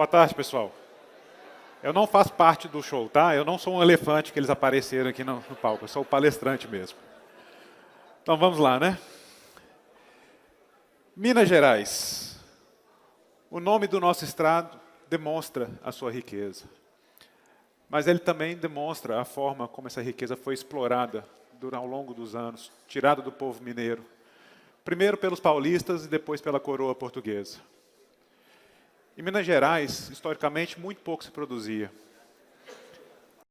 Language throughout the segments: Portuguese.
Boa tarde, pessoal. Eu não faço parte do show, tá? Eu não sou um elefante que eles apareceram aqui no palco, eu sou o palestrante mesmo. Então vamos lá, né? Minas Gerais. O nome do nosso estado demonstra a sua riqueza. Mas ele também demonstra a forma como essa riqueza foi explorada ao longo dos anos, tirada do povo mineiro. Primeiro pelos paulistas e depois pela coroa portuguesa. Em Minas Gerais, historicamente, muito pouco se produzia.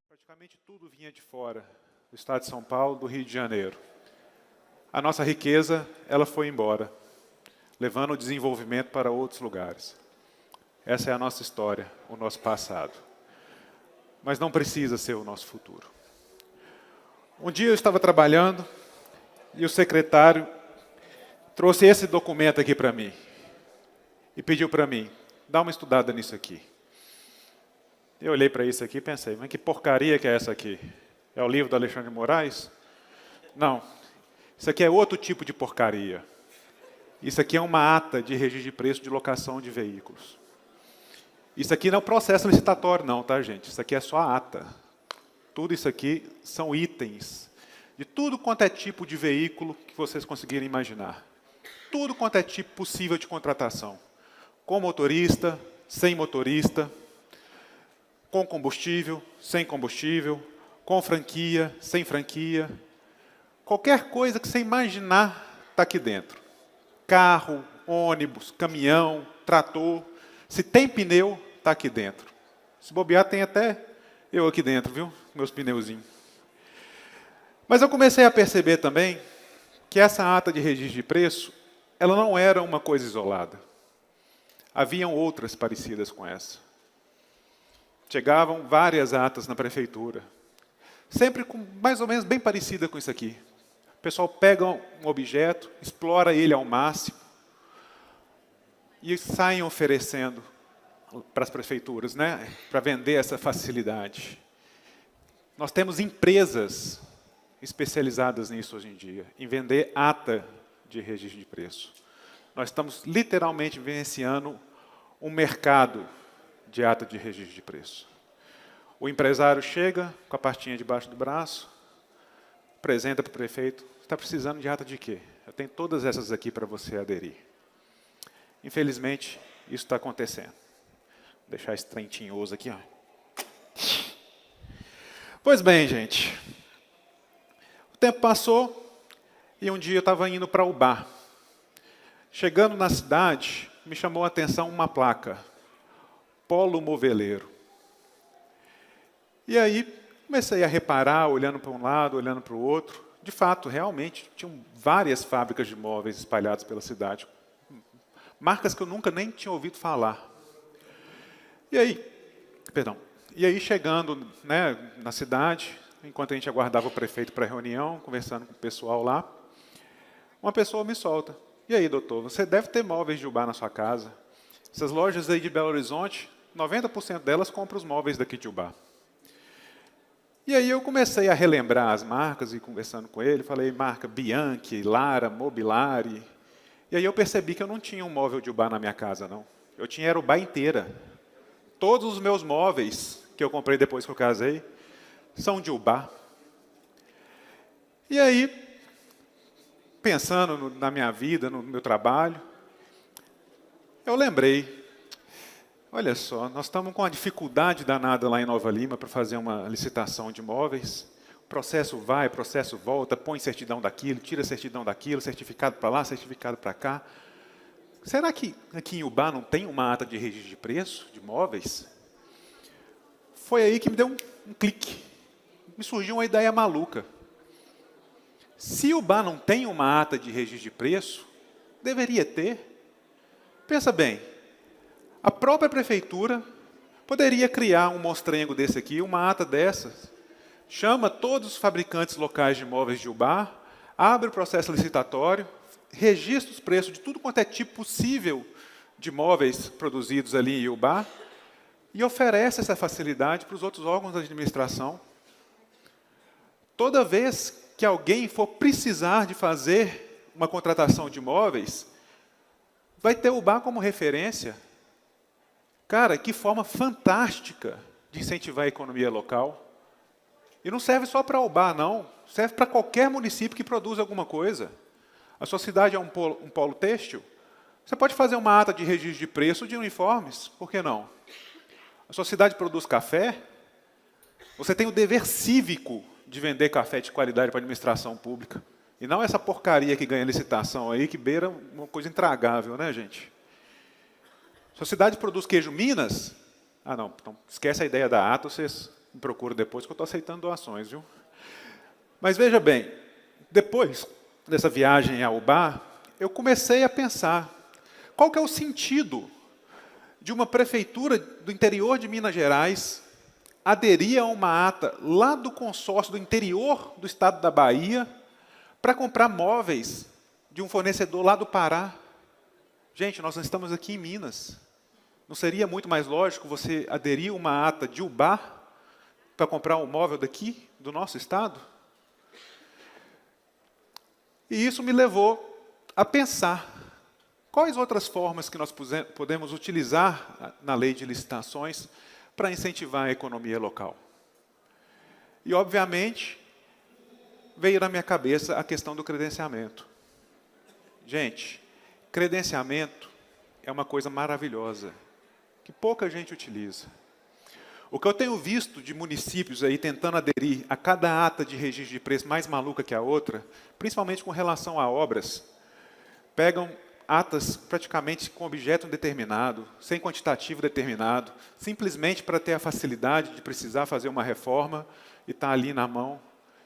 Praticamente tudo vinha de fora, do estado de São Paulo, do Rio de Janeiro. A nossa riqueza, ela foi embora, levando o desenvolvimento para outros lugares. Essa é a nossa história, o nosso passado. Mas não precisa ser o nosso futuro. Um dia eu estava trabalhando e o secretário trouxe esse documento aqui para mim e pediu para mim, dá uma estudada nisso aqui. Eu olhei para isso aqui e pensei, mas que porcaria que é essa aqui? É o livro do Alexandre de Moraes? Não, isso aqui é outro tipo de porcaria. Isso aqui é uma ata de registro de preço de locação de veículos. Isso aqui não é um processo licitatório não, tá, gente? Isso aqui é só a ata. Tudo isso aqui são itens de tudo quanto é tipo de veículo que vocês conseguirem imaginar. Tudo quanto é tipo possível de contratação. Com motorista, sem motorista, com combustível, sem combustível, com franquia, sem franquia. Qualquer coisa que você imaginar está aqui dentro. Carro, ônibus, caminhão, trator. Se tem pneu, está aqui dentro. Se bobear, tem até eu aqui dentro, viu? Meus pneuzinhos. Mas eu comecei a perceber também que essa ata de registro de preço, ela não era uma coisa isolada. Haviam outras parecidas com essa. Chegavam várias atas na prefeitura, sempre com mais ou menos bem parecida com isso aqui. O pessoal pega um objeto, explora ele ao máximo e saem oferecendo para as prefeituras, né, para vender essa facilidade. Nós temos empresas especializadas nisso hoje em dia, em vender ata de registro de preço. Nós estamos literalmente vivenciando um mercado de ata de registro de preço. O empresário chega com a pastinha debaixo do braço, apresenta para o prefeito, está precisando de ata de quê? Eu tenho todas essas aqui para você aderir. Infelizmente, isso está acontecendo. Vou deixar esse trem tinhoso aqui, ó. Pois bem, gente. O tempo passou e um dia eu estava indo para o bar. Chegando na cidade, me chamou a atenção uma placa. Polo Moveleiro. E aí, comecei a reparar, olhando para um lado, olhando para o outro. De fato, realmente, tinham várias fábricas de móveis espalhadas pela cidade. Marcas que eu nunca nem tinha ouvido falar. E aí, chegando, né, na cidade, enquanto a gente aguardava o prefeito para a reunião, conversando com o pessoal lá, uma pessoa me solta. E aí, doutor, você deve ter móveis de Ubá na sua casa. Essas lojas aí de Belo Horizonte, 90% delas compram os móveis daqui de Ubá. E aí eu comecei a relembrar as marcas e conversando com ele, falei marca Bianchi, Lara, Mobilari. E aí eu percebi que eu não tinha um móvel de Ubá na minha casa, não. Eu tinha era Ubá inteira. Todos os meus móveis que eu comprei depois que eu casei são de Ubá. E aí, pensando na minha vida, no meu trabalho, eu lembrei, olha só, nós estamos com uma dificuldade danada lá em Nova Lima para fazer uma licitação de imóveis. O processo vai, o processo volta, põe certidão daquilo, tira certidão daquilo, certificado para lá, certificado para cá. Será que aqui em Ubá não tem uma ata de registro de preço de imóveis? Foi aí que me deu um clique. Me surgiu uma ideia maluca. Se Ubá não tem uma ata de registro de preço, deveria ter. Pensa bem, a própria prefeitura poderia criar um monstrengo desse aqui, uma ata dessas, chama todos os fabricantes locais de imóveis de Ubá, abre o processo licitatório, registra os preços de tudo quanto é tipo possível de imóveis produzidos ali em Ubá e oferece essa facilidade para os outros órgãos da administração. Toda vez que alguém for precisar de fazer uma contratação de imóveis, vai ter o Ubá como referência. Cara, que forma fantástica de incentivar a economia local. E não serve só para Ubá, não. Serve para qualquer município que produza alguma coisa. A sua cidade é um polo têxtil? Você pode fazer uma ata de registro de preço de uniformes, por que não? A sua cidade produz café? Você tem o dever cívico de vender café de qualidade para a administração pública. E não essa porcaria que ganha licitação aí, que beira uma coisa intragável, né, gente? Sua cidade produz queijo Minas? Ah, não, então esquece a ideia da ata, vocês me procuram depois, que eu estou aceitando doações, viu? Mas veja bem, depois dessa viagem ao Ubá, eu comecei a pensar, qual que é o sentido de uma prefeitura do interior de Minas Gerais aderir a uma ata lá do consórcio do interior do estado da Bahia para comprar móveis de um fornecedor lá do Pará? Gente, nós estamos aqui em Minas. Não seria muito mais lógico você aderir a uma ata de Ubá para comprar um móvel daqui, do nosso estado? E isso me levou a pensar quais outras formas que nós podemos utilizar na lei de licitações para incentivar a economia local. E, obviamente, veio na minha cabeça a questão do credenciamento. Gente, credenciamento é uma coisa maravilhosa, que pouca gente utiliza. O que eu tenho visto de municípios aí tentando aderir a cada ata de registro de preço mais maluca que a outra, principalmente com relação a obras, pegam atas praticamente com objeto determinado, sem quantitativo determinado, simplesmente para ter a facilidade de precisar fazer uma reforma e estar ali na mão.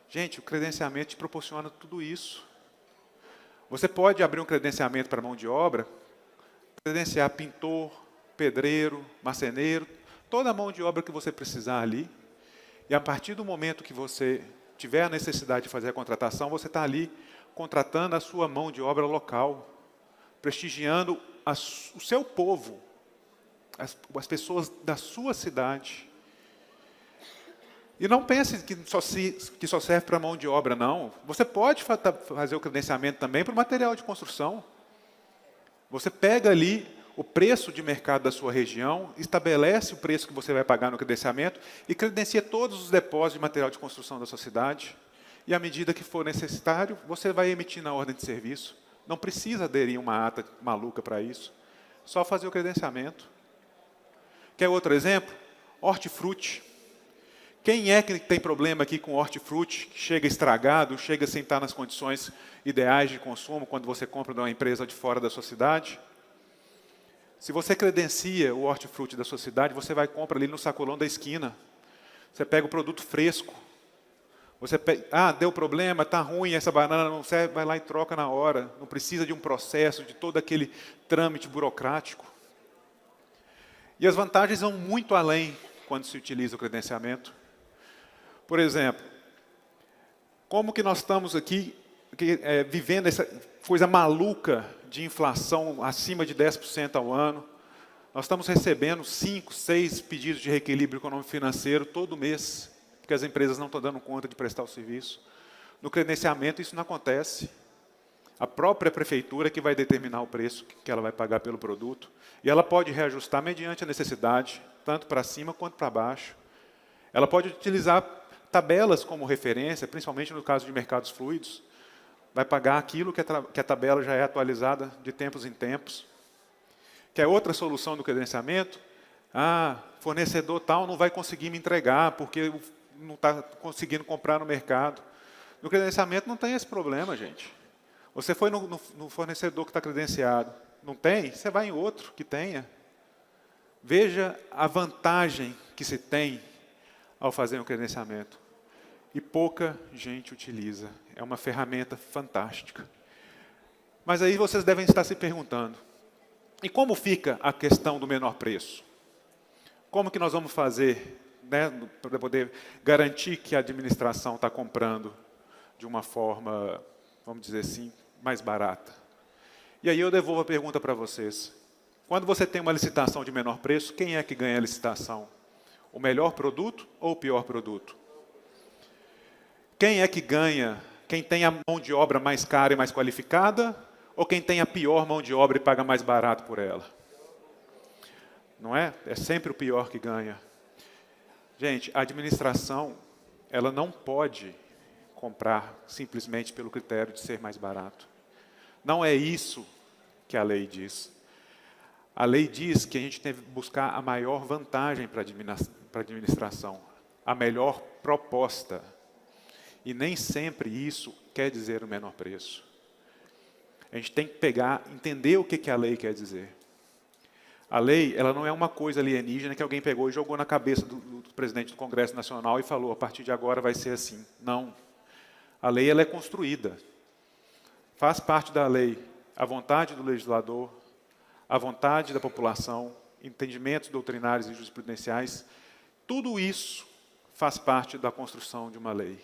Gente, o credenciamento te proporciona tudo isso. Você pode abrir um credenciamento para mão de obra, credenciar pintor, pedreiro, marceneiro, toda a mão de obra que você precisar ali, e a partir do momento que você tiver a necessidade de fazer a contratação, você está ali contratando a sua mão de obra local, prestigiando o seu povo, as pessoas da sua cidade. E não pense que só serve para mão de obra, não. Você pode fazer o credenciamento também para o material de construção. Você pega ali o preço de mercado da sua região, estabelece o preço que você vai pagar no credenciamento e credencia todos os depósitos de material de construção da sua cidade. E, à medida que for necessário, você vai emitir na ordem de serviço. Não precisa aderir uma ata maluca para isso. Só fazer o credenciamento. Quer outro exemplo? Hortifruti. Quem é que tem problema aqui com hortifruti, que chega estragado, chega sem estar nas condições ideais de consumo, quando você compra de uma empresa de fora da sua cidade? Se você credencia o hortifruti da sua cidade, você vai e compra ali no sacolão da esquina. Você pega o produto fresco. Você pega, deu problema, está ruim, essa banana não serve, vai lá e troca na hora. Não precisa de um processo, de todo aquele trâmite burocrático. E as vantagens vão muito além quando se utiliza o credenciamento. Por exemplo, como que nós estamos aqui vivendo essa coisa maluca de inflação acima de 10% ao ano? Nós estamos recebendo 5, 6 pedidos de reequilíbrio econômico-financeiro todo mês, porque as empresas não estão dando conta de prestar o serviço. No credenciamento isso não acontece. A própria prefeitura que vai determinar o preço que ela vai pagar pelo produto, e ela pode reajustar mediante a necessidade, tanto para cima quanto para baixo. Ela pode utilizar tabelas como referência, principalmente no caso de mercados fluidos, vai pagar aquilo que a tabela já é atualizada de tempos em tempos. Quer outra solução do credenciamento? Fornecedor tal não vai conseguir me entregar porque não está conseguindo comprar no mercado. No credenciamento não tem esse problema, gente. Você foi no fornecedor que está credenciado, não tem? Você vai em outro que tenha. Veja a vantagem que se tem ao fazer um credenciamento. E pouca gente utiliza. É uma ferramenta fantástica. Mas aí vocês devem estar se perguntando, e como fica a questão do menor preço? Como que nós vamos fazer, né, para poder garantir que a administração está comprando de uma forma, vamos dizer assim, mais barata? E aí eu devolvo a pergunta para vocês. Quando você tem uma licitação de menor preço, quem é que ganha a licitação? O melhor produto ou o pior produto? Quem é que ganha? Quem tem a mão de obra mais cara e mais qualificada? Ou quem tem a pior mão de obra e paga mais barato por ela? não é? É sempre o pior que ganha. Gente, a administração, ela não pode comprar simplesmente pelo critério de ser mais barato. Não é isso que a lei diz. A lei diz que a gente tem que buscar a maior vantagem para a administração, a melhor proposta. E nem sempre isso quer dizer o menor preço. A gente tem que entender o que a lei quer dizer. A lei, ela não é uma coisa alienígena que alguém pegou e jogou na cabeça do presidente do Congresso Nacional e falou, a partir de agora vai ser assim. Não. A lei, ela é construída. Faz parte da lei a vontade do legislador, a vontade da população, entendimentos doutrinários e jurisprudenciais. Tudo isso faz parte da construção de uma lei.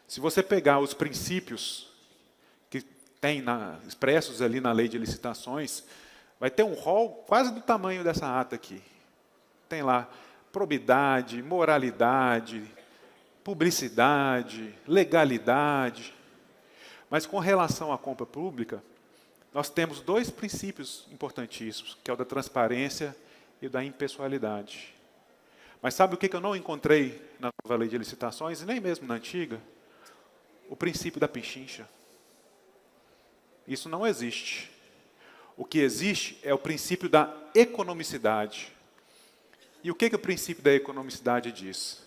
Se você pegar os princípios que tem expressos ali na lei de licitações, vai ter um rol quase do tamanho dessa ata aqui. Tem lá probidade, moralidade, publicidade, legalidade. Mas com relação à compra pública, nós temos dois princípios importantíssimos, que é o da transparência e o da impessoalidade. Mas sabe o que eu não encontrei na nova lei de licitações, e nem mesmo na antiga? O princípio da pechincha. Isso não existe. O que existe é o princípio da economicidade. E o que o princípio da economicidade diz?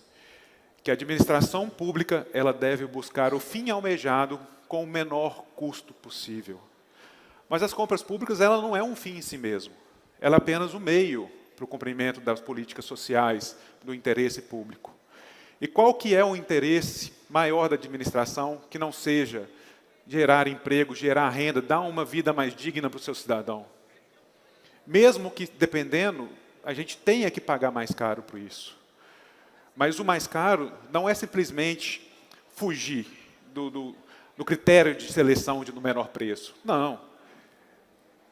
Que a administração pública ela deve buscar o fim almejado com o menor custo possível. Mas as compras públicas ela não é um fim em si mesmo. Ela é apenas um meio para o cumprimento das políticas sociais, do interesse público. E qual que é o interesse maior da administração que não seja gerar emprego, gerar renda, dar uma vida mais digna para o seu cidadão? Mesmo que, dependendo, a gente tenha que pagar mais caro por isso. Mas o mais caro não é simplesmente fugir do critério de seleção do menor preço. Não.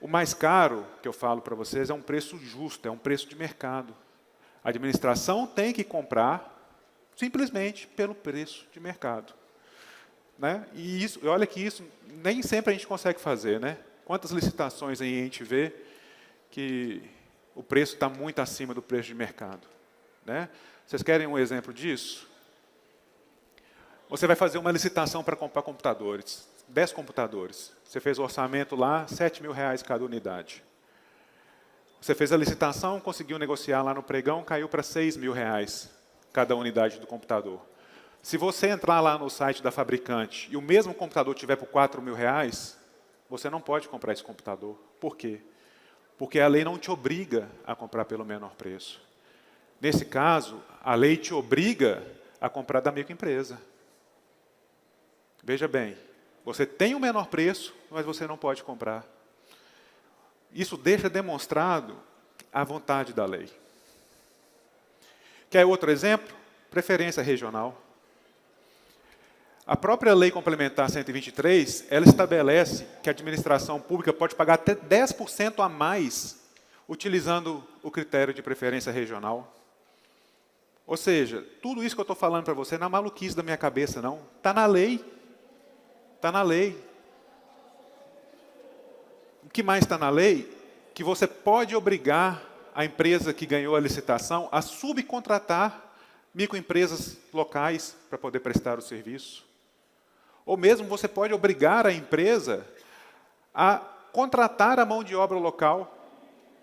O mais caro, que eu falo para vocês, é um preço justo, é um preço de mercado. A administração tem que comprar simplesmente pelo preço de mercado. Né? E olha que isso nem sempre a gente consegue fazer. Né? Quantas licitações aí a gente vê que o preço está muito acima do preço de mercado? Né? Vocês querem um exemplo disso? Você vai fazer uma licitação para comprar computadores, 10 computadores. Você fez o orçamento lá, R$7.000 cada unidade. Você fez a licitação, conseguiu negociar lá no pregão, caiu para R$6.000 cada unidade do computador. Se você entrar lá no site da fabricante e o mesmo computador tiver por R$4.000, você não pode comprar esse computador. Por quê? Porque a lei não te obriga a comprar pelo menor preço. Nesse caso, a lei te obriga a comprar da microempresa. Veja bem, você tem o menor preço, mas você não pode comprar. Isso deixa demonstrado a vontade da lei. Quer outro exemplo? Preferência regional. A própria Lei Complementar 123, ela estabelece que a administração pública pode pagar até 10% a mais, utilizando o critério de preferência regional. Ou seja, tudo isso que eu estou falando para você não é maluquice da minha cabeça, não. Está na lei. Está na lei. O que mais está na lei? Que você pode obrigar a empresa que ganhou a licitação a subcontratar microempresas locais para poder prestar o serviço. Ou mesmo você pode obrigar a empresa a contratar a mão de obra local,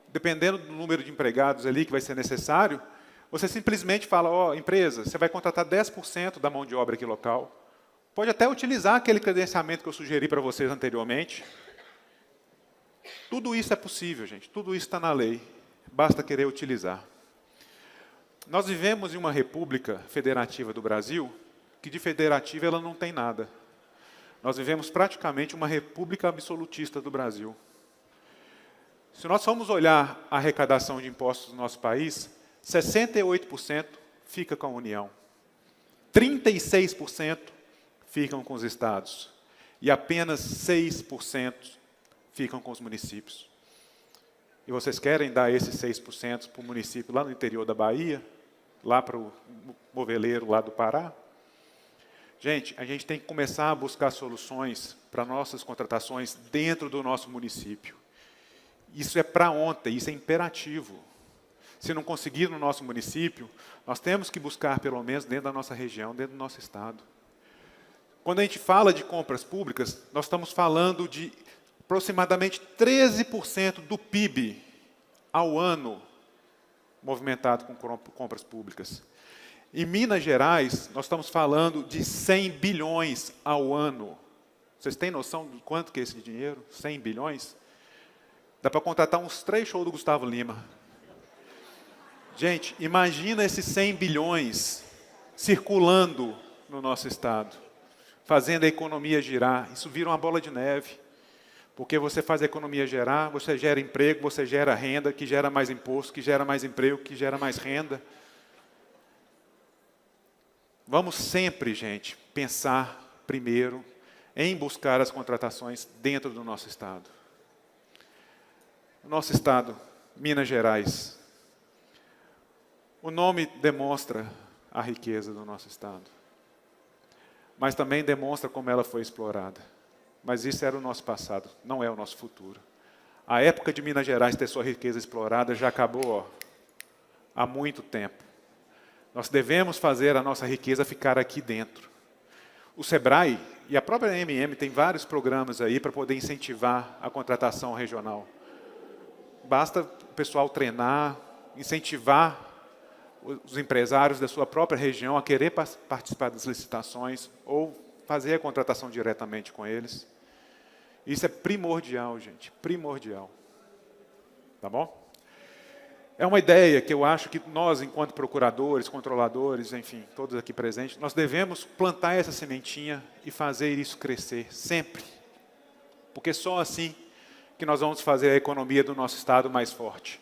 dependendo do número de empregados ali que vai ser necessário, você simplesmente fala, ó, empresa, você vai contratar 10% da mão de obra aqui local. Pode até utilizar aquele credenciamento que eu sugeri para vocês anteriormente. Tudo isso é possível, gente. Tudo isso está na lei. Basta querer utilizar. Nós vivemos em uma república federativa do Brasil, que de federativa ela não tem nada. Nós vivemos praticamente uma república absolutista do Brasil. Se nós formos olhar a arrecadação de impostos do nosso país, 68% fica com a União. 36% ficam com os estados. E apenas 6% ficam com os municípios. E vocês querem dar esses 6% para o município lá no interior da Bahia? Lá para o moveleiro lá do Pará? Gente, a gente tem que começar a buscar soluções para nossas contratações dentro do nosso município. Isso é para ontem, isso é imperativo. Se não conseguir no nosso município, nós temos que buscar, pelo menos, dentro da nossa região, dentro do nosso estado. Quando a gente fala de compras públicas, nós estamos falando de aproximadamente 13% do PIB ao ano movimentado com compras públicas. Em Minas Gerais, nós estamos falando de 100 bilhões ao ano. Vocês têm noção de quanto que é esse dinheiro? 100 bilhões? Dá para contratar uns 3 shows do Gustavo Lima. Gente, imagina esses 100 bilhões circulando no nosso estado, fazendo a economia girar. Isso vira uma bola de neve. Porque você faz a economia gerar, você gera emprego, você gera renda, que gera mais imposto, que gera mais emprego, que gera mais renda. Vamos sempre, gente, pensar primeiro em buscar as contratações dentro do nosso estado. O nosso estado, Minas Gerais. O nome demonstra a riqueza do nosso estado, mas também demonstra como ela foi explorada. Mas isso era o nosso passado, não é o nosso futuro. A época de Minas Gerais ter sua riqueza explorada já acabou há muito tempo. Nós devemos fazer a nossa riqueza ficar aqui dentro. O Sebrae e a própria MM tem vários programas aí para poder incentivar a contratação regional. Basta o pessoal treinar, incentivar os empresários da sua própria região a querer participar das licitações ou fazer a contratação diretamente com eles. Isso é primordial, gente, primordial. Tá bom? É uma ideia que eu acho que nós, enquanto procuradores, controladores, enfim, todos aqui presentes, nós devemos plantar essa sementinha e fazer isso crescer, sempre. Porque só assim que nós vamos fazer a economia do nosso estado mais forte.